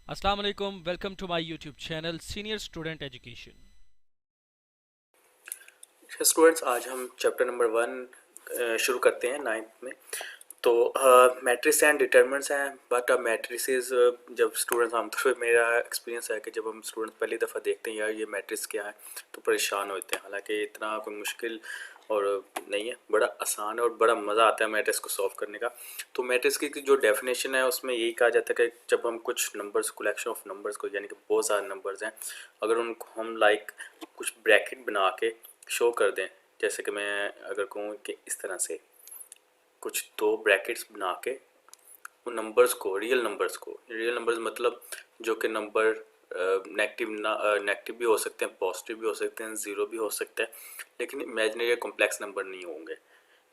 Assalamu alaikum, welcome to my YouTube channel Senior Student Education। Students, आज हम chapter number 1 शुरू करते हैं नाइन्थ में। तो मैट्रिक्स एंड डिटरमिनेंट्स हैं, बट अब मैट्रिसेस जब स्टूडेंट्स आमतौर पर मेरा एक्सपीरियंस है कि जब हम स्टूडेंट्स पहली दफ़ा देखते हैं यार ये मैट्रिक्स क्या है तो परेशान होते हैं। हालांकि इतना कोई मुश्किल और नहीं है, बड़ा आसान है और बड़ा मज़ा आता है मैट्रिक्स को सॉल्व करने का। तो मैट्रिक्स की जो डेफिनेशन है उसमें यही कहा जाता है कि जब हम कुछ नंबर्स, कलेक्शन ऑफ नंबर्स को, यानी कि बहुत सारे नंबर्स हैं, अगर उनको हम कुछ ब्रैकेट बना के शो कर दें, जैसे कि मैं अगर कहूँ कि इस तरह से कुछ दो ब्रैकेट्स बना के उन नंबर्स को, रियल नंबर्स मतलब जो कि नंबर नेगेटिव भी हो सकते हैं, पॉजिटिव भी हो सकते हैं, ज़ीरो भी हो सकता है, लेकिन इमेजिनरी या कॉम्प्लेक्स नंबर नहीं होंगे।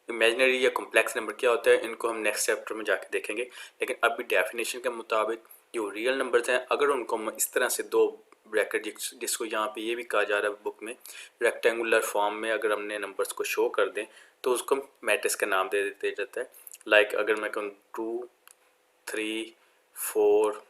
इमेजिनरी या कॉम्प्लेक्स नंबर क्या होता है, इनको हम नेक्स्ट चैप्टर में जाके देखेंगे। लेकिन अभी डेफिनेशन के मुताबिक जो रियल नंबर्स हैं, अगर उनको हम इस तरह से दो ब्रैकेट, जिसको यहाँ पे ये भी कहा जा रहा है बुक में, रेक्टेंगुलर फॉर्म में अगर हमने नंबर्स को शो कर दें तो उसको मैट्रिक्स का नाम दे देते जाता है। अगर मैं कहूँ 2, 3, 4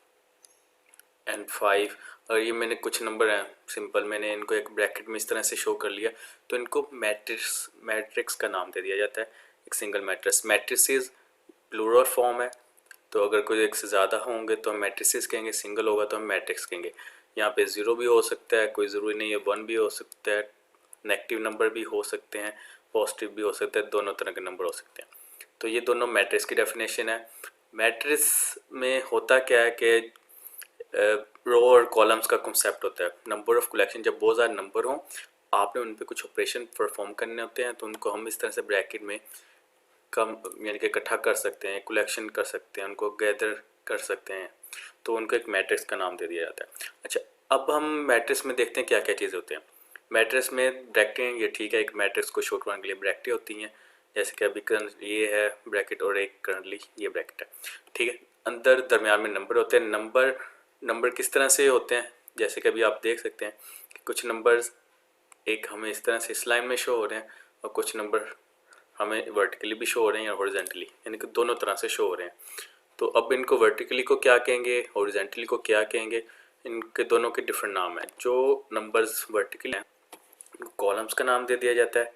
एंड 5, और ये मैंने कुछ नंबर हैं सिंपल, मैंने इनको एक ब्रैकेट में इस तरह से शो कर लिया, तो इनको मैट्रिक्स का नाम दे दिया जाता है, एक single matrix. Matrices plural form है, तो अगर कोई एक से ज़्यादा होंगे तो हम मैट्रिसेस कहेंगे, सिंगल होगा तो हम मैट्रिक्स कहेंगे। यहाँ पे ज़ीरो भी हो सकता है, कोई ज़रूरी नहीं है, 1 भी हो सकता है, नेगेटिव नंबर भी हो सकते हैं, पॉजिटिव भी हो सकते हैं, दोनों तरह के नंबर हो सकते हैं। तो ये दोनों मैट्रिक्स की डेफिनेशन है। मैट्रिक्स में होता क्या है कि रो और कॉलम्स का कॉन्सेप्ट होता है। नंबर ऑफ कलेक्शन, जब बहुत ज़्यादा नंबर हों, आपने उन पर कुछ ऑपरेशन परफॉर्म करने होते हैं, तो उनको हम इस तरह से ब्रैकेट में कम, यानी कि इकट्ठा कर सकते हैं, कलेक्शन कर सकते हैं, उनको गैदर कर सकते हैं, तो उनको एक मैट्रिक्स का नाम दे दिया जाता है। अच्छा, अब हम मैट्रिक्स में देखते हैं क्या क्या चीज़ें होती हैं। मैट्रिक्स में ब्रैकेटें, ये ठीक है, एक मैट्रिक्स को शो करने के लिए ब्रैकेटें होती हैं, जैसे कि अभी ये है ब्रैकेट और एक करंटली ये ब्रैकेट है, ठीक है। अंदर दरमियान में नंबर होते हैं। नंबर किस तरह से होते हैं, जैसे कि अभी आप देख सकते हैं कि कुछ नंबर्स एक हमें इस तरह से इस लाइन में शो हो रहे हैं, और कुछ नंबर हमें वर्टिकली भी शो हो रहे हैं या हॉरिजॉन्टली, यानी कि दोनों तरह से शो हो रहे हैं। तो अब इनको वर्टिकली को क्या कहेंगे, हॉरिजॉन्टली को क्या कहेंगे, इनके दोनों के डिफरेंट नाम हैं। जो नंबर्स वर्टिकली हैं उनको कॉलम्स का नाम दे दिया जाता है,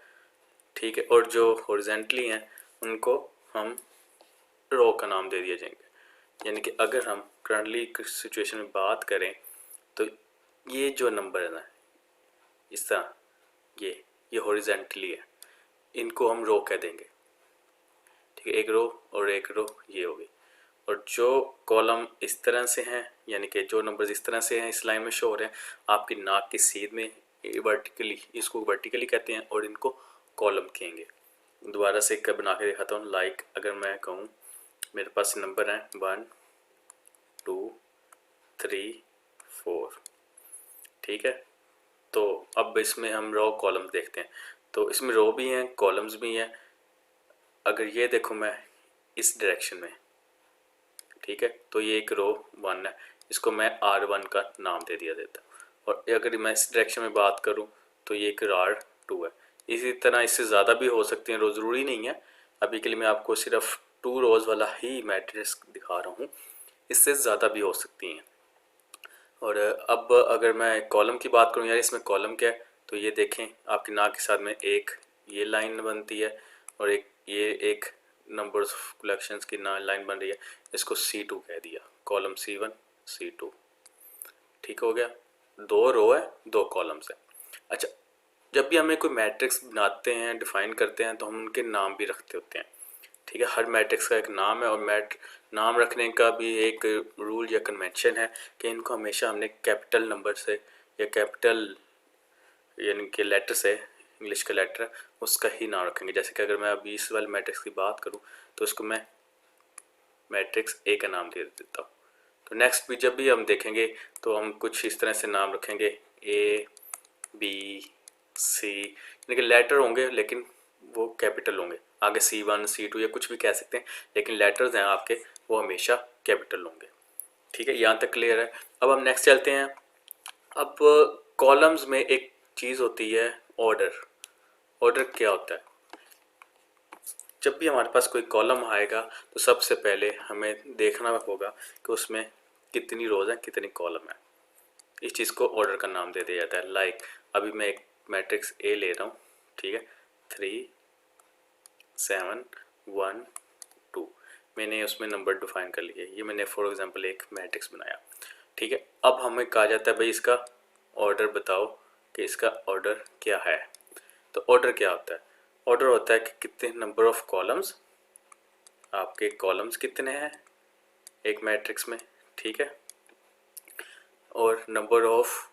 ठीक है, और जो हॉरिजॉन्टली हैं उनको हम रो का नाम दे दिया जाएंगे। यानी कि अगर हम करंटली सिचुएशन में बात करें तो ये जो नंबर है ना, इस तरह ये हॉरिजॉन्टली है, इनको हम रो कह देंगे, ठीक है, एक रो और एक रो ये होगी। और जो कॉलम इस तरह से हैं, यानी कि जो नंबर्स इस तरह से हैं, इस लाइन में शो हो रहे हैं, आपकी नाक की सीध में वर्टिकली, इसको वर्टिकली कहते हैं और इनको कॉलम कहेंगे। दोबारा से एक बना के दिखाता हूँ। अगर मैं कहूँ मेरे पास नंबर हैं 1, 2, 3, 4, ठीक है। तो अब इसमें हम रो कॉलम्स देखते हैं, तो इसमें रो भी हैं, कॉलम्स भी हैं। अगर ये देखो मैं इस डायरेक्शन में, ठीक है, तो ये एक रो 1 है, इसको मैं R1 का नाम दे दिया देता हूँ। और अगर मैं इस डायरेक्शन में बात करूँ तो ये एक R2 है। इसी तरह इससे ज़्यादा भी हो सकती हैं, रो ज़रूरी नहीं है। अभी के लिए मैं आपको सिर्फ 2 रोज़ वाला ही मैट्रिक्स दिखा रहा हूँ, इससे ज़्यादा भी हो सकती हैं। और अब अगर मैं कॉलम की बात करूँ, यार इसमें कॉलम क्या है, तो ये देखें आपकी नाक के साथ में एक ये लाइन बनती है और एक नंबर ऑफ कलेक्शंस की लाइन बन रही है, इसको C2 कह दिया, कॉलम C1 C2, ठीक हो गया। 2 रो है, 2 कॉलम्स है। अच्छा, जब भी हमें कोई मैट्रिक्स बनाते हैं, डिफाइन करते हैं, तो हम उनके नाम भी रखते होते हैं, ठीक है। हर मैट्रिक्स का एक नाम है, और नाम रखने का भी एक रूल या कन्वेंशन है कि इनको हमेशा हमने कैपिटल नंबर से या कैपिटल यानी कि लेटर से, इंग्लिश का लेटर है उसका ही नाम रखेंगे। जैसे कि अगर मैं अभी इस वाले मैट्रिक्स की बात करूं तो इसको मैं मैट्रिक्स ए का नाम दे देता हूँ। तो नेक्स्ट भी जब भी हम देखेंगे तो हम कुछ इस तरह से नाम रखेंगे, A, B, C, यानी कि लेटर होंगे लेकिन वो कैपिटल होंगे। आगे C1 C2 या कुछ भी कह सकते हैं, लेकिन लेटर्स हैं आपके वो हमेशा कैपिटल होंगे, ठीक है। यहाँ तक क्लियर है। अब हम नेक्स्ट चलते हैं। अब कॉलम्स में एक चीज़ होती है ऑर्डर। ऑर्डर क्या होता है, जब भी हमारे पास कोई कॉलम आएगा तो सबसे पहले हमें देखना होगा कि उसमें कितनी रोज है कितनी कॉलम है। इस चीज़ को ऑर्डर का नाम दे दिया जाता है। लाइक अभी मैं एक मैट्रिक्स ए ले रहा हूँ, ठीक है, 3 7 1 2, मैंने उसमें नंबर डिफाइन कर लिए। ये मैंने फॉर एग्जांपल एक मैट्रिक्स बनाया, ठीक है। अब हमें कहा जाता है भाई इसका ऑर्डर बताओ कि इसका ऑर्डर क्या है। तो ऑर्डर क्या होता है? ऑर्डर होता है कि कितने नंबर ऑफ कॉलम्स, आपके कॉलम्स कितने हैं एक मैट्रिक्स में, ठीक है, और नंबर ऑफ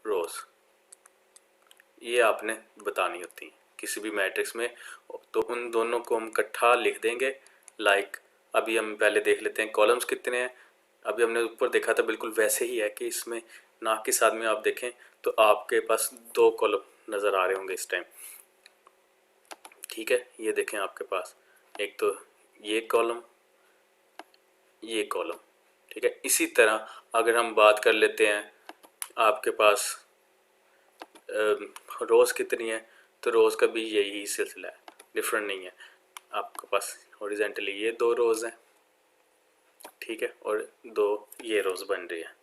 रोज, ये आपने बतानी होती है किसी भी मैट्रिक्स में। तो उन दोनों को हम इकट्ठा लिख देंगे। लाइक अभी हम पहले देख लेते हैं कॉलम्स कितने हैं। अभी हमने ऊपर देखा था बिल्कुल वैसे ही है कि इसमें ना के साथ में आप देखें तो आपके पास 2 कॉलम नज़र आ रहे होंगे इस टाइम, ठीक है। ये देखें आपके पास एक तो ये कॉलम, ये कॉलम, ठीक है। इसी तरह अगर हम बात कर लेते हैं आपके पास रोज़ कितनी है, तो रोज़ का भी यही सिलसिला है, डिफरेंट नहीं है। आपके पास हॉरिजेंटली ये 2 रोज़ हैं, ठीक है, और 2 ये रोज़ बन रही है,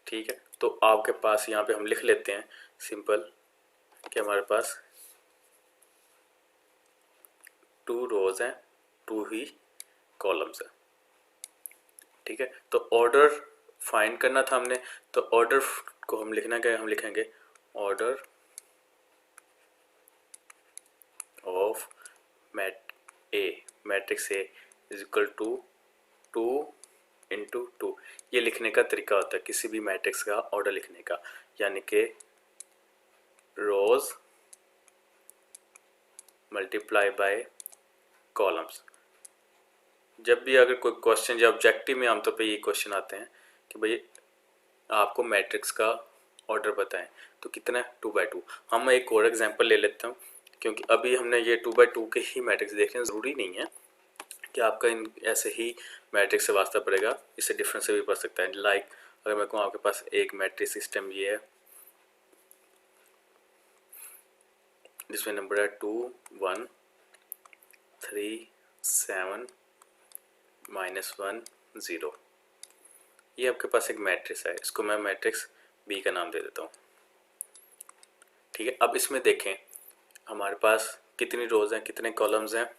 ठीक है। तो आपके पास यहाँ पे हम लिख लेते हैं सिंपल कि हमारे पास 2 रोज़ हैं, 2 ही कॉलम्स हैं, ठीक है। तो ऑर्डर फाइंड करना था हमने, तो ऑर्डर को हम लिखना क्या है, हम लिखेंगे order of matrix A is equal to 2 into 2। ये लिखने का तरीका होता है किसी भी मैट्रिक्स का ऑर्डर लिखने का, यानी कि रोज मल्टीप्लाई बाय कॉलम्स। जब भी अगर कोई क्वेश्चन या ऑब्जेक्टिव में आमतौर पे ये क्वेश्चन आते हैं कि भाई आपको मैट्रिक्स का ऑर्डर बताएं, तो कितना है 2 बाई 2। हम एक और एग्जांपल ले लेते हैं, क्योंकि अभी हमने ये 2 बाई 2 के ही मैट्रिक्स देखने, ज़रूरी नहीं है कि आपका इन ऐसे ही मैट्रिक्स से वास्ता पड़ेगा, इससे डिफरेंस से भी पढ़ सकता है। लाइक अगर मैं कहूँ आपके पास एक मैट्रिक्स सिस्टम ये है जिसमें नंबर है 2 1 3 7 -1 0, ये आपके पास एक मैट्रिक्स है, इसको मैं मैट्रिक्स बी का नाम दे देता हूँ, ठीक है। अब इसमें देखें हमारे पास कितनी रोज हैं कितने कॉलम्स हैं।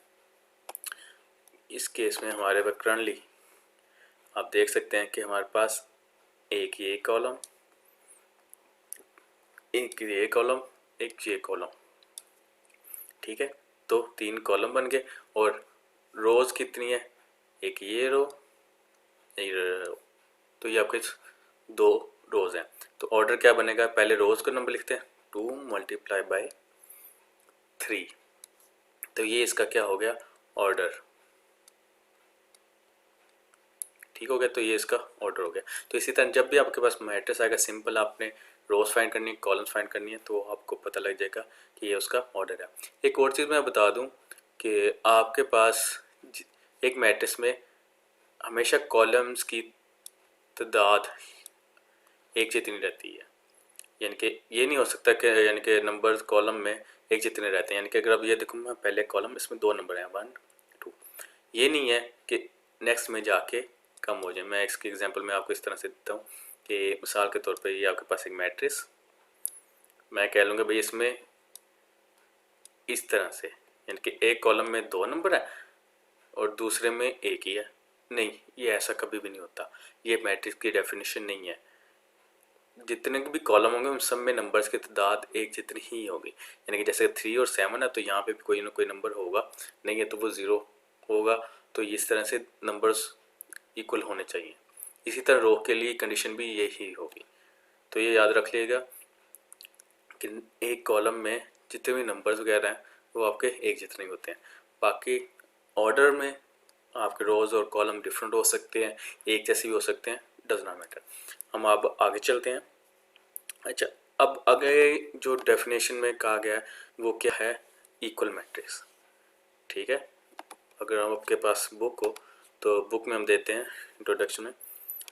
इस केस में हमारे पास करंटली आप देख सकते हैं कि हमारे पास एक ये कॉलम, एक ये कॉलम, एक ये कॉलम, ठीक है। तो 3 कॉलम बन गए, और रोज कितनी है, एक ये रो, एक रो, तो ये आपके 2 रोज हैं। तो ऑर्डर क्या बनेगा, पहले रोज का नंबर लिखते हैं 2 मल्टीप्लाई बाय 3, तो ये इसका क्या हो गया ऑर्डर, ठीक हो गया। तो ये इसका ऑर्डर हो गया। तो इसी तरह जब भी आपके पास मैट्रिक्स आएगा सिंपल, आपने रोज फाइंड करनी है कॉलम्स फाइंड करनी है, तो आपको पता लग जाएगा कि ये उसका ऑर्डर है। एक और चीज़ मैं बता दूं कि आपके पास एक मैट्रिक्स में हमेशा कॉलम्स की तादाद एक जितनी रहती है, यानी कि ये नहीं हो सकता कि यानी कि नंबर्स कॉलम में एक जितने रहते हैं। यानी कि अगर अब ये देखो मैं पहले कॉलम इसमें 2 नंबर हैं 1 2, ये नहीं है कि नेक्स्ट में जाके कम हो जाए। मैं इसके एग्जांपल में आपको इस तरह से देता हूँ कि मिसाल के तौर पे ये आपके पास एक मैट्रिक्स, मैं कह लूँगा भाई इसमें इस तरह से, यानी कि एक कॉलम में 2 नंबर है और दूसरे में एक ही है। नहीं, ये ऐसा कभी भी नहीं होता, ये मैट्रिक्स की डेफिनेशन नहीं है। जितने भी कॉलम होंगे उन सब में नंबर्स की तादाद एक जितनी ही होगी, यानी कि जैसे 3 और 7 है तो यहाँ पे भी कोई ना कोई नंबर होगा, नहीं है तो वो 0 होगा। तो इस तरह से नंबर्स इक्वल होने चाहिए। इसी तरह रो के लिए कंडीशन भी यही होगी। तो ये याद रख लीजिएगा कि एक कॉलम में जितने भी नंबर्स वगैरह हैं वो आपके एक जितने होते हैं। बाकी ऑर्डर में आपके रोज़ और कॉलम डिफरेंट हो सकते हैं, एक जैसे भी हो सकते हैं, डज नॉट मैटर। हम अब आगे चलते हैं। अच्छा, अब आगे जो डेफिनेशन में कहा गया है वो क्या है, इक्वल मैट्रिक्स, ठीक है। अगर आपके पास बुक हो तो बुक में हम देते हैं इंट्रोडक्शन में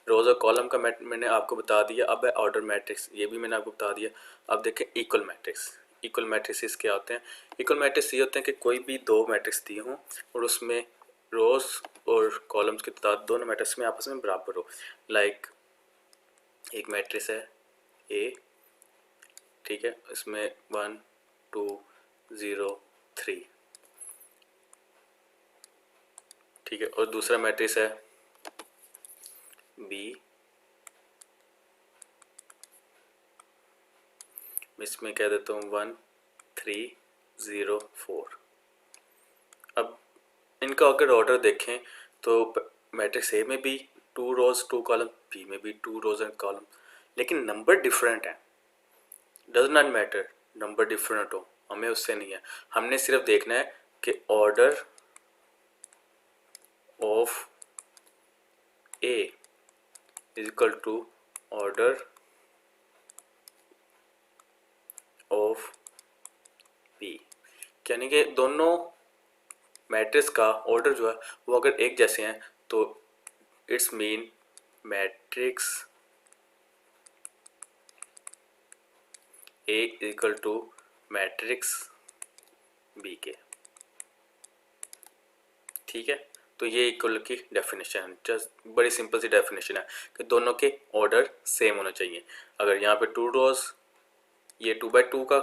रोज़ और कॉलम का मैंने आपको बता दिया। अब है ऑर्डर मैट्रिक्स, ये भी मैंने आपको बता दिया। अब देखें इक्वल मैट्रिक्स। इक्वल मैट्रिक्स क्या होते हैं, इक्वल मैट्रिक्स ये होते हैं कि कोई भी 2 मैट्रिक्स दिए हों और उसमें रोज और कॉलम्स की तादाद दोनों मैट्रिक्स में आपस में बराबर हो। लाइक एक मैट्रिक्स है ए, ठीक है, इसमें 1 2 0 3, ठीक है, और दूसरा मैट्रिक्स है बी, इसमें कह देता हूँ 1 3 0 4। अब इनका अगर ऑर्डर देखें तो मैट्रिक्स ए में भी 2 रोज 2 कॉलम, बी में भी 2 रोज एंड कॉलम, लेकिन नंबर डिफरेंट है। Does not matter number different हो, हमें उससे नहीं है, हमने सिर्फ देखना है कि order of A is equal to order of B, यानी कि दोनों मैट्रिक्स का ऑर्डर जो है वो अगर एक जैसे हैं तो it's mean matrix A equal to matrix B के, ठीक है। तो ये इक्वल की डेफिनेशन है, जस्ट बड़ी सिंपल सी डेफिनेशन है कि दोनों के ऑर्डर सेम होना चाहिए। अगर यहाँ पे 2 रोज, ये 2 बाई 2 का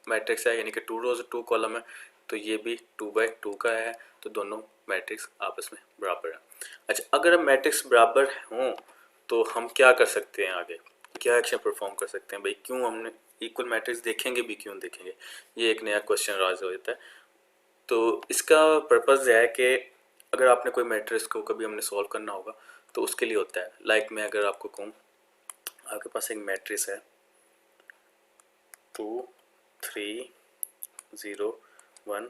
मैट्रिक्स है यानी कि 2 रोज 2 कॉलम है, तो ये भी 2 बाई 2 का है, तो दोनों मैट्रिक्स आपस में बराबर है। अच्छा, अगर मैट्रिक्स बराबर हों तो हम क्या कर सकते हैं, आगे क्या एक्शन परफॉर्म कर सकते हैं भाई, क्यों हमने इक्वल मैट्रिक्स देखेंगे भी क्यों देखेंगे, ये एक नया क्वेश्चन राज हो जाता है। तो इसका पर्पज़ है कि अगर आपने कोई मैट्रिक्स को कभी हमने सॉल्व करना होगा तो उसके लिए होता है। लाइक मैं अगर आपको कहूँ आपके पास एक मैट्रिक्स है 2 3 0 1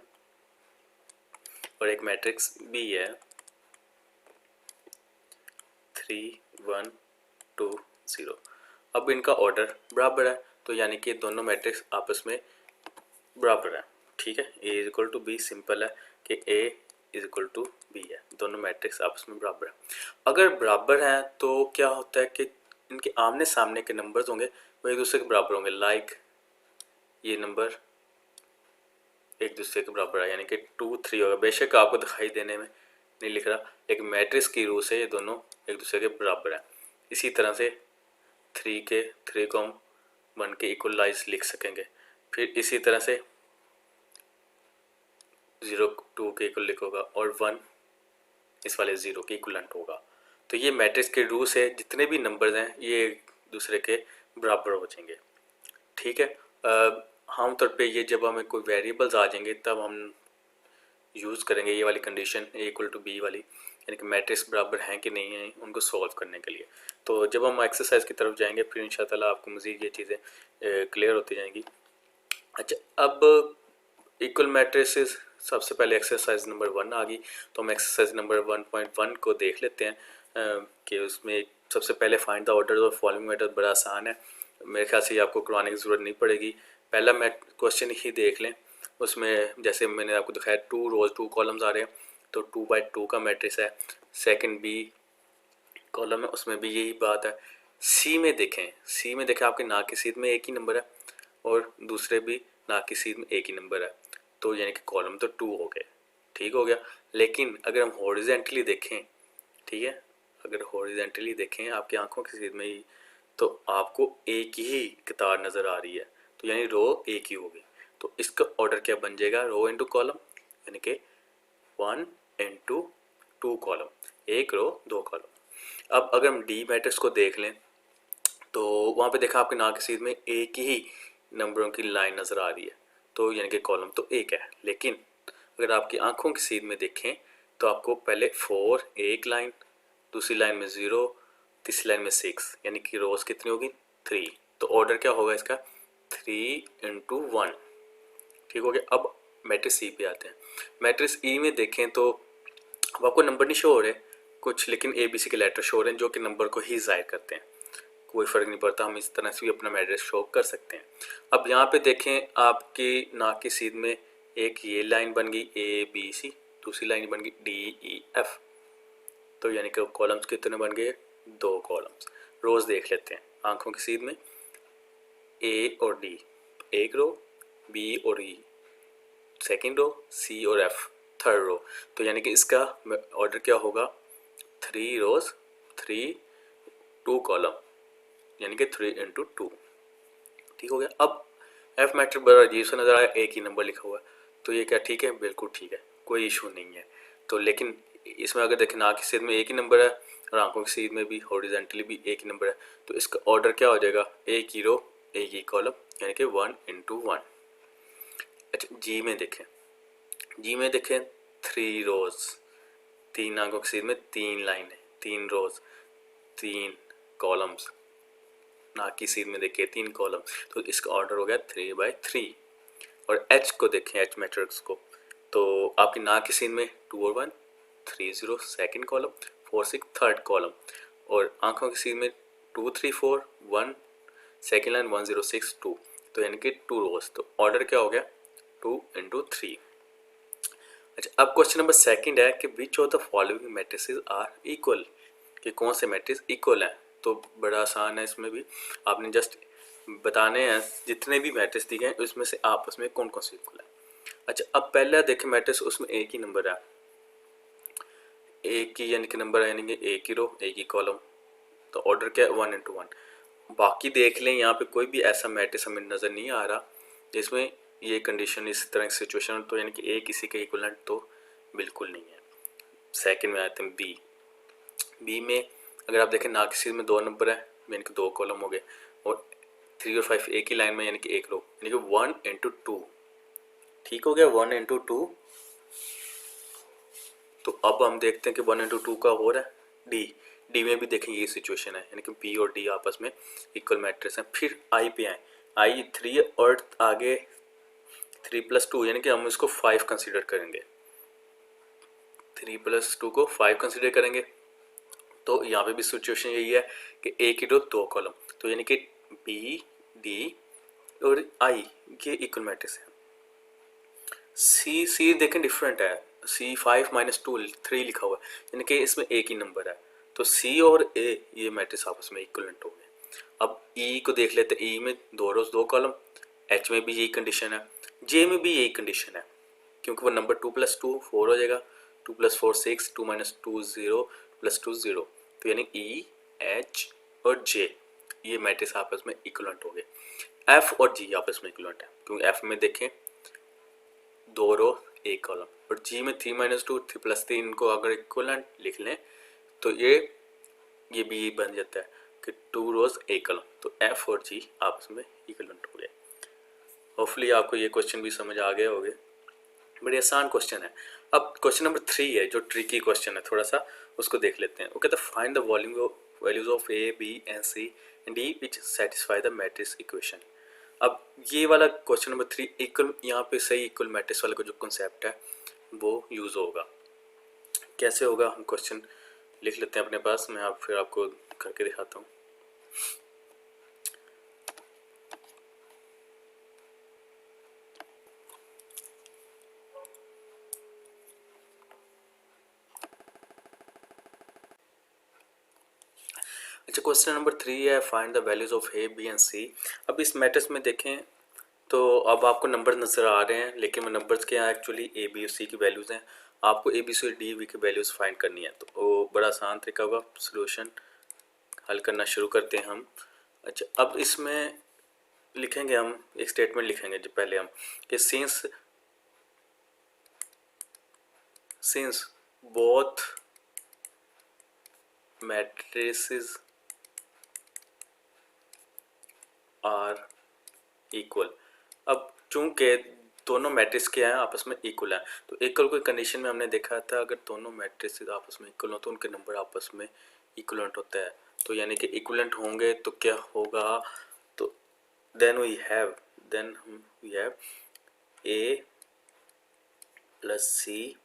और एक मैट्रिक्स बी है 3 1 2 0। अब इनका ऑर्डर बराबर है तो यानी कि दोनों मैट्रिक्स आपस में बराबर है, ठीक है। A is equal to b, simple है कि a is equal to b है, दोनों मैट्रिक्स आपस में बराबर है। अगर बराबर हैं तो क्या होता है कि इनके आमने सामने के नंबर्स होंगे वो एक दूसरे के बराबर होंगे। लाइक ये नंबर एक दूसरे के बराबर है यानी कि 2 3 होगा, बेशक आपको दिखाई देने में नहीं लिख रहा, लेकिन मैट्रिक्स की रूल से ये दोनों एक दूसरे के बराबर हैं। इसी तरह से 3 को हम 1 के इक्वलाइज लिख सकेंगे, फिर इसी तरह से 0 2 के इक्वल लिखोगा और 1 इस वाले 0 के इक्वलेंट होगा। तो ये मैट्रिक्स के रूल से जितने भी नंबर्स हैं ये एक दूसरे के बराबर हो जाएंगे, ठीक है। आमतौर पे ये जब हमें कोई वेरिएबल्स आ जाएंगे तब हम यूज़ करेंगे ये वाली condition A equal to B वाली, यानी कि मैट्रिक्स बराबर हैं कि नहीं हैं उनको सॉल्व करने के लिए। तो जब हम एक्सरसाइज की तरफ जाएंगे फिर इंशाल्लाह आपको मज़ीद ये चीज़ें क्लियर होती जाएंगी। अच्छा, अब इक्वल मैट्रिसेस, सबसे पहले एक्सरसाइज नंबर 1 आ गई, तो हम एक्सरसाइज नंबर 1.1 को देख लेते हैं कि उसमें सबसे पहले find the order of following method बड़ा आसान है, मेरे ख्याल से आपको करवाने की ज़रूरत नहीं पड़ेगी। पहला मैं क्वेश्चन ही देख लें, उसमें जैसे मैंने आपको दिखाया 2 रोज 2 कॉलम्स आ रहे हैं, तो 2 बाई 2 का मैट्रिक्स है। सेकंड बी कॉलम है उसमें भी यही बात है। सी में देखें आपके ना की सीध में एक ही नंबर है और दूसरे भी ना की सीध में एक ही नंबर है, तो यानी कि कॉलम तो 2 हो गए, ठीक हो गया। लेकिन अगर हम हॉरिजेंटली देखें, ठीक है, अगर हॉरिजेंटली देखें आपकी आंखों की सीध में ही, तो आपको एक ही कतार नज़र आ रही है, तो यानी रो एक ही होगी। तो इसका ऑर्डर क्या बन जाएगा, रो इंटू कॉलम, यानी कि 1 इंटू 2 कॉलम, एक रो 2 कॉलम। अब अगर हम डी मैट्रिक्स को देख लें तो वहाँ पे देखा आपके ना की सीध में एक ही नंबरों की लाइन नज़र आ रही है, तो यानी कि कॉलम तो एक है। लेकिन अगर आपकी आंखों की सीध में देखें तो आपको पहले 4 एक लाइन, दूसरी लाइन में 0, तीसरी लाइन में 6, यानी कि रोज कितनी होगी 3। तो ऑर्डर क्या होगा इसका 3 इंटू 1, ठीक हो गया। अब मैट्रिक्स ई पे आते हैं। मैट्रिक्स ई में देखें तो अब आपको नंबर नहीं शो हो रहे कुछ, लेकिन ए बी सी के लेटर शो हो रहे हैं जो कि नंबर को ही ज़ाहिर करते हैं, कोई फ़र्क नहीं पड़ता, हम इस तरह से भी अपना मैट्रिक्स शो कर सकते हैं। अब यहाँ पे देखें आपकी ना की सीध में एक ये लाइन बन गई ए बी सी, दूसरी लाइन बन गई डी ई एफ, तो यानी कि कॉलम्स कितने बन गए 2 कॉलम्स। रोज देख लेते हैं आंखों की सीध में ए और डी एक रो, बी और ई सेकेंड रो, सी और एफ थर्ड रो। तो यानी कि इसका ऑर्डर क्या होगा, 3 रोज 3 2 कॉलम, यानी कि 3 इंटू 2। ठीक हो गया। अब एफ मैट्रिक बड़ा अजीब सा नजर आया, एक ही नंबर लिखा हुआ है, तो ये क्या ठीक है, बिल्कुल ठीक है, कोई इशू नहीं है। तो लेकिन इसमें अगर देखें ना की सीध में एक ही नंबर है और आंखों की सीध में भी हॉरिजॉन्टली भी एक ही नंबर है, तो इसका ऑर्डर क्या हो जाएगा, एक ही रो एक ही कॉलम, यानी कि 1 इंटू 1। अच्छा जी में देखें, जी में देखें 3 रोज, 3 आंखों की सीध में 3 लाइन है, 3 रोज 3 कॉलम्स, ना की सीध में देखिए 3 कॉलम, तो इसका ऑर्डर हो गया 3/3। और एच को देखें, एच मैट्रिक्स को, तो आपकी ना की सीध में 2 और 1 3 0 सेकेंड कॉलम, 4 6 थर्ड कॉलम, और आंखों की सीध में 2 3 4 1 सेकेंड लाइन 1 0 6 2, तो यानी कि 2 रोज। तो ऑर्डर क्या हो गया, 2 इंटू 3। अच्छा अब क्वेश्चन नंबर सेकंड है कि which of the following matrices are equal, कि कौन से मैट्रिक्स इक्वल हैं। तो बड़ा आसान है, इसमें भी आपने जस्ट बताने हैं जितने भी मैट्रिक्स दिए हैं उसमें से आपस में कौन कौन से इक्वल है। अच्छा अब पहले देखें मैट्रिक्स, उसमें एक ही नंबर है, एक ही यानी कि नंबर है, यानी कि एक ही रो एक ही कॉलम, तो ऑर्डर क्या है 1 इंटू 1। बाकी देख लें यहाँ पे कोई भी ऐसा मैट्रिक्स हमें नज़र नहीं आ रहा जिसमें ये कंडीशन इस तरह की सिचुएशन, तो यानी कि ए किसी का इक्वलेंट तो बिल्कुल नहीं है। सेकंड में आते हैं बी। बी में अगर आप देखें ना किसी में 2 नंबर है, यानी कि 2 कॉलम हो गए, और 3 और 5 एक ही लाइन में, यानी कि एक रो, यानी कि 1 इंटू 2। ठीक हो गया, 1 इंटू 2। तो अब हम देखते हैं कि 1 इंटू 2 का हो रहा है डी। डी में भी देखेंगे ये सिचुएशन है, यानी कि बी और डी आपस में इक्वल मैट्रिक्स हैं। फिर आई पे आए, आई 3 और आगे 3 + 2, यानी कि हम इसको 5 कंसीडर करेंगे, 3 + 2 को 5 कंसीडर करेंगे। तो यहाँ पे भी सिचुएशन यही है कि एक ही रो 2 कॉलम, तो यानी कि बी डी और आई ये इक्वल मैट्रिक्स है। सी देखें डिफरेंट है, सी 5 - 2 3 लिखा हुआ है, यानी कि इसमें एक ही नंबर है, तो सी और ए ये मैट्रिक्स आपस में इक्वलेंट हो गए। अब ई को देख लेते हैं, ई में 2 रोज 2 कॉलम, एच में भी यही कंडीशन है, जे में भी यही कंडीशन है, क्योंकि वो नंबर 2 + 2 4 हो जाएगा, 2 + 4 6, 2 - 2 0 + 2 0, तो यानी ई एच और जे ये मैट्रिक्स आपस में इक्वलेंट हो गए। एफ और जी आपस में इक्वलेंट है, क्योंकि एफ में देखें 2 रो 1 कॉलम, और जी में 3 - 2 3 + 3 को अगर इक्वलेंट लिख लें तो ये भी बन जाता है कि 2 रोज 1 कॉलम, तो एफ और जी आपस में इक्वलेंट हो गए। होपफुली आपको ये क्वेश्चन भी समझ आ गए होंगे, बड़ी आसान क्वेश्चन है। अब क्वेश्चन नंबर 3 है जो ट्रिकी क्वेश्चन है थोड़ा सा, उसको देख लेते हैं। वो कहता है find the values of A B and C and D which satisfy the matrix equation. अब ये वाला क्वेश्चन नंबर 3 इक्वल, यहाँ पे सही इक्वल मैट्रिक्स वाला जो कॉन्सेप्ट है वो यूज होगा। कैसे होगा, हम क्वेश्चन लिख लेते हैं अपने पास, मैं फिर आपको करके दिखाता हूँ। अच्छा क्वेश्चन नंबर 3 है find the values of A B and c. अब इस मैट्रिक्स में देखें तो अब आपको नंबर नज़र आ रहे हैं, लेकिन वो नंबर्स के यहाँ एक्चुअली ए बी और सी की वैल्यूज़ हैं, आपको ए बी सी और डी वी की वैल्यूज़ फाइंड करनी है। तो वो बड़ा आसान तरीका होगा, सोल्यूशन हल करना शुरू करते हैं हम। अच्छा अब इसमें लिखेंगे हम एक स्टेटमेंट लिखेंगे जो पहले हम कि since both matrices are equal. अब चूंकि दोनों मैट्रिक्स क्या हैं आपस में इक्वल हैं, तो इक्वल की कंडीशन में हमने देखा था अगर दोनों मैट्रिक्स आपस में इक्वल हो तो उनके नंबर आपस में इक्वलेंट होता है। तो यानी कि इक्वलेंट होंगे तो क्या होगा, तो then we have A plus C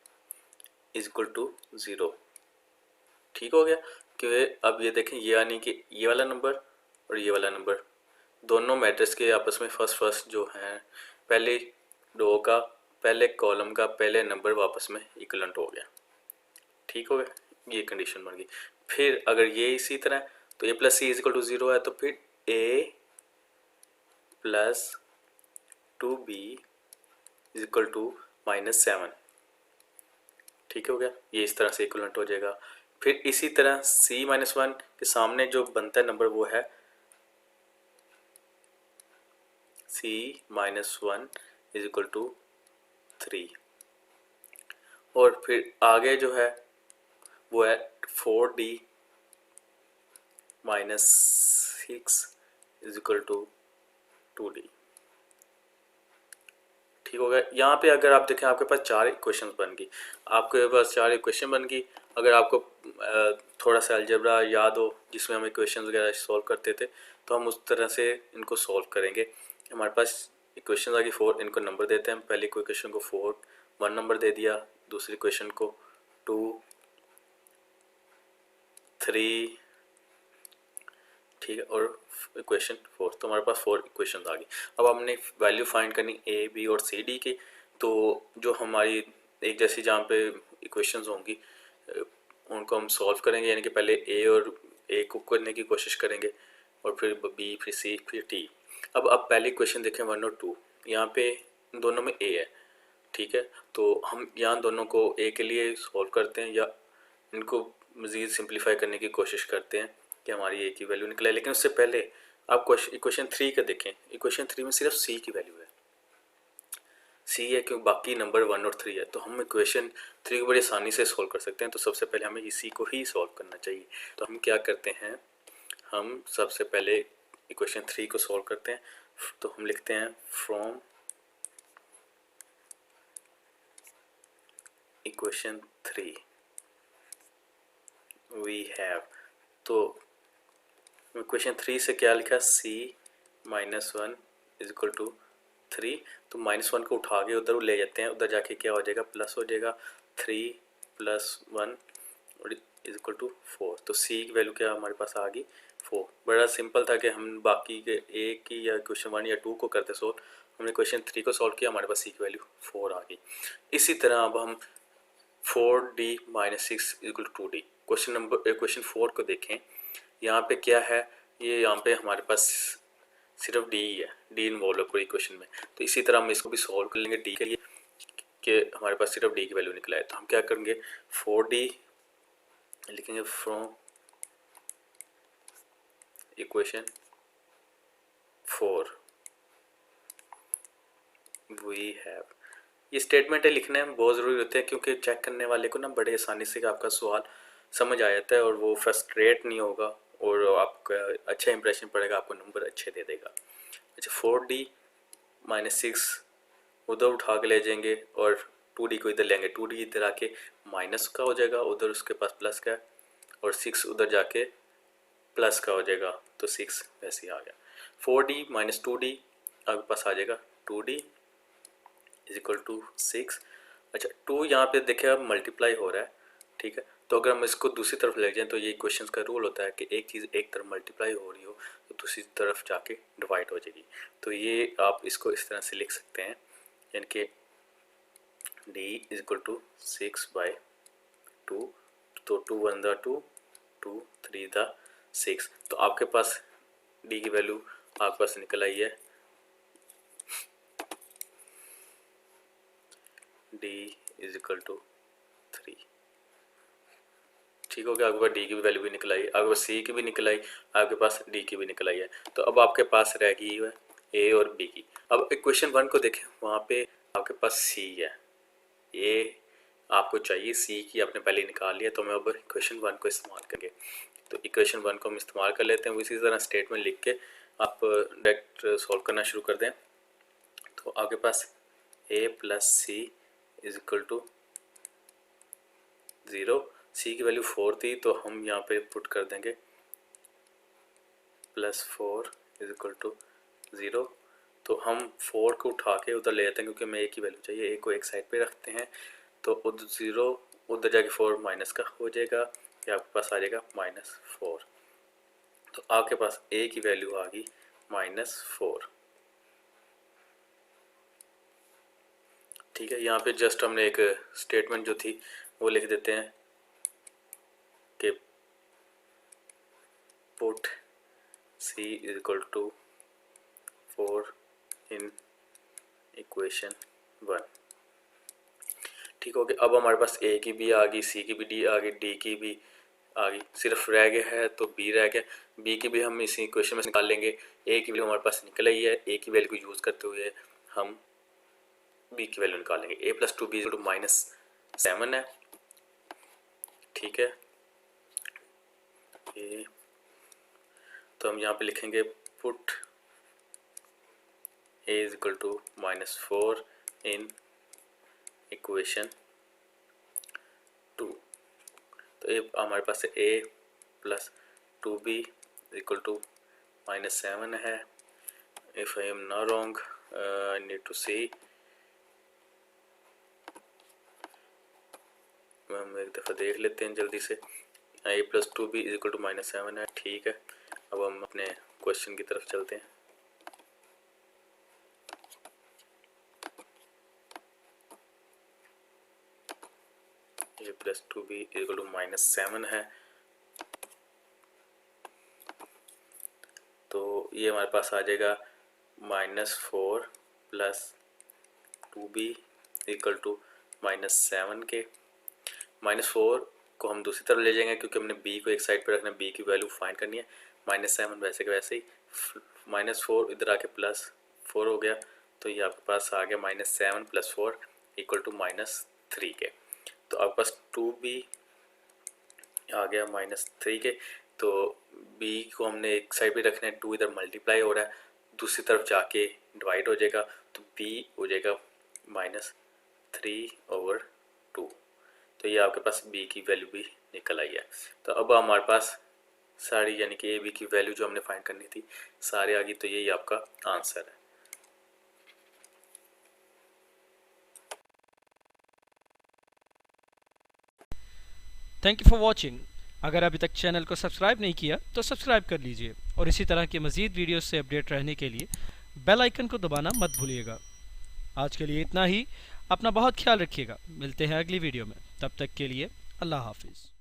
is equal to 0। ठीक हो गया, कि अब ये देखें ये यानी कि ये वाला नंबर और ये वाला नंबर दोनों मैट्रिक्स के आपस में फर्स्ट जो है पहले रो का पहले कॉलम का पहले नंबर वापस में इक्वलेंट हो गया। ठीक हो गया, ये कंडीशन बन गई। फिर अगर ये इसी तरह तो a plus C is equal to 0 है, तो फिर a plus 2b is equal to -7। ठीक हो गया, ये इस तरह से इक्वलेंट हो जाएगा। फिर इसी तरह c माइनस वन के सामने जो बनता है नंबर वो है c minus one is equal to 3। और फिर आगे जो है वो है 4d minus 6 is equal to 2d। ठीक हो गया। यहाँ पे अगर आप देखें आपके पास 4 इक्वेशन बन गई, आपके पास 4 इक्वेशन बन गई। अगर आपको थोड़ा सा अलजेब्रा याद हो जिसमें हम इक्वेशन वगैरह सॉल्व करते थे तो हम उस तरह से इनको सॉल्व करेंगे। हमारे पास इक्वेशन आ गई 4, इनको नंबर देते हैं। पहली इक्वेशन को 4 1 नंबर दे दिया, दूसरी इक्वेशन को 2 3, ठीक है, और इक्वेशन 4। तो हमारे पास 4 इक्वेशन आ गई। अब हमने वैल्यू फाइंड करनी ए बी और सी डी की। तो जो हमारी एक जैसी जहाँ पे इक्वेशंस होंगी उनको हम सॉल्व करेंगे, यानी कि पहले ए को करने की कोशिश करेंगे और फिर बी, फिर सी, फिर टी। अब पहली इक्वेशन देखें 1 और 2, यहाँ पे दोनों में ए है, ठीक है। तो हम यहाँ दोनों को ए के लिए सॉल्व करते हैं या इनको मज़ीद सिंप्लीफाई करने की कोशिश करते हैं कि हमारी ए की वैल्यू निकले। लेकिन उससे पहले आप इक्वेशन 3 का देखें। इक्वेशन 3 में सिर्फ सी की वैल्यू है, सी है, क्योंकि बाकी नंबर 1 और 3 है। तो हम इक्वेशन 3 को बड़ी आसानी से सॉल्व कर सकते हैं। तो सबसे पहले हमें इसी को ही सॉल्व करना चाहिए। तो हम क्या करते हैं, हम सबसे पहले इक्वेशन 3 को सॉल्व करते हैं। तो हम लिखते हैं फ्रॉम इक्वेशन 3 वी हैव, तो इक्वेशन 3 से क्या लिखा, c minus one is equal to 3। तो -1 को उठा के उधर ले जाते हैं, उधर जाके क्या हो जाएगा, प्लस हो जाएगा 3 प्लस 1 और इज इक्वल टू 4। तो c की वैल्यू क्या हमारे पास आ गई 4। बड़ा सिंपल था कि हम बाकी के a की या क्वेश्चन 1 या 2 को करते सॉल्व, हमने क्वेश्चन 3 को सॉल्व किया, हमारे पास c की वैल्यू 4 आ गई। इसी तरह अब हम 4d minus 6 equal to 2d, question 4 को देखें। यहाँ पे क्या है, ये यहाँ पे हमारे पास सिर्फ डी ही है, डी इन्वॉल्व है पूरी इक्वेशन में। तो इसी तरह हम इसको भी सॉल्व कर लेंगे डी के लिए कि हमारे पास सिर्फ डी की वैल्यू निकला है। तो हम क्या करेंगे, 4d लिखेंगे फ्रॉम इक्वेशन 4 वी हैव। ये स्टेटमेंट है लिखने में बहुत ज़रूरी होते हैं क्योंकि चेक करने वाले को ना बड़े आसानी से आपका सवाल समझ आ जाता है और वो फ्रस्ट्रेट नहीं होगा और आपका अच्छा इंप्रेशन पड़ेगा, आपको नंबर अच्छे दे देगा। अच्छा, 4d माइनस 6 उधर उठा के ले जाएंगे और 2d को इधर लेंगे, 2d इधर आके माइनस का हो जाएगा, उधर उसके पास प्लस का है, और 6 उधर जाके प्लस का हो जाएगा, तो 6 वैसे ही आ गया। 4d माइनस 2d आपके पास आ जाएगा 2d इज इक्वल टू 6। अच्छा, 2 यहाँ पे देखिए अब मल्टीप्लाई हो रहा है, ठीक है। तो अगर हम इसको दूसरी तरफ ले जाएं तो ये इक्वेशंस का रूल होता है कि एक चीज़ एक तरफ मल्टीप्लाई हो रही हो तो दूसरी तरफ जाके डिवाइड हो जाएगी। तो ये आप इसको इस तरह से लिख सकते हैं, यानी कि d इज इक्वल टू 6/2। तो 2 1 दा 2, 2 3 दा 6। तो आपके पास d की वैल्यू आपके पास निकल आई है d इज इक्वल टू 3। ठीक हो गया, आपके पास डी की भी वैल्यू भी निकल आई, आपके पास सी की भी निकल आई, आपके पास डी की भी निकल आई है। तो अब आपके पास रह गई है ए और बी की। अब इक्वेशन 1 को देखें, वहाँ पे आपके पास सी है, ए आपको चाहिए, सी की आपने पहले निकाल लिया। तो मैं अब इक्वेशन 1 को इस्तेमाल करेंगे। तो इक्वेशन 1 को हम इस्तेमाल कर लेते हैं, इसी तरह स्टेटमेंट लिख के आप डायरेक्ट सॉल्व करना शुरू कर दें। तो आपके पास ए plus C is equal to 0। सी की वैल्यू 4 थी तो हम यहाँ पे पुट कर देंगे +4 इज इक्वल टू 0। तो हम 4 को उठा के उधर ले जाते हैं क्योंकि हमें ए की वैल्यू चाहिए, ए को एक साइड पे रखते हैं। तो उधर 0 उधर जाके 4 माइनस का हो जाएगा, या आपके पास आ जाएगा -4। तो आपके पास ए की वैल्यू आ गई -4। ठीक है, यहाँ पे जस्ट हमने एक स्टेटमेंट जो थी वो लिख देते हैं कि put c is equal to 4 in equation 1। ठीक हो गया। अब हमारे पास ए की भी आ गई, सी की भी डी आ गई, डी की भी आ गई, सिर्फ रह गया है तो बी रह गया। बी की भी हम इसी क्वेश्चन में निकाल लेंगे। ए की वैल्यू हमारे पास निकल आई है, ए की वैल्यू को यूज़ करते हुए हम बी की वैल्यू निकालेंगे। ए प्लस 2b = -7 है, ठीक है। ए तो हम यहाँ पे लिखेंगे पुट a = -4 इन इक्वेशन 2। तो ये हमारे पास a प्लस 2b = -7 है। If I am not wrong, I need to see, हम एक दफ़ा देख लेते हैं जल्दी से। a प्लस 2b = -7 है, ठीक है। अब हम अपने क्वेश्चन की तरफ चलते हैं। a प्लस 2b = -7 है, तो ये हमारे पास आ जाएगा -4 प्लस 2b = -7 के। -4 को हम दूसरी तरफ ले जाएंगे क्योंकि हमने b को एक साइड पे रखना है, b की वैल्यू फाइंड करनी है। -7 वैसे के वैसे ही, -4 इधर आके +4 हो गया, तो ये आपके पास आ गया -7 + 4 = -3 के। तो आपके पास 2b आ गया -3 के। तो b को हमने एक साइड पे रखना है, 2 इधर मल्टीप्लाई हो रहा है, दूसरी तरफ जाके डिवाइड हो जाएगा, तो b हो जाएगा -3/2। तो ये आपके पास b की वैल्यू भी निकल आई है। तो अब हमारे पास सारी यानी कि a b की वैल्यू जो हमने फाइंड करनी थी सारी आ गई, तो यही आपका आंसर है। Thank you for watching. अगर अभी तक चैनल को सब्सक्राइब नहीं किया तो सब्सक्राइब कर लीजिए और इसी तरह के मज़ीद वीडियोस से अपडेट रहने के लिए बेल आइकन को दबाना मत भूलिएगा। आज के लिए इतना ही। अपना बहुत ख्याल रखिएगा। मिलते हैं अगली वीडियो में। तब तक के लिए अल्लाह हाफिज़।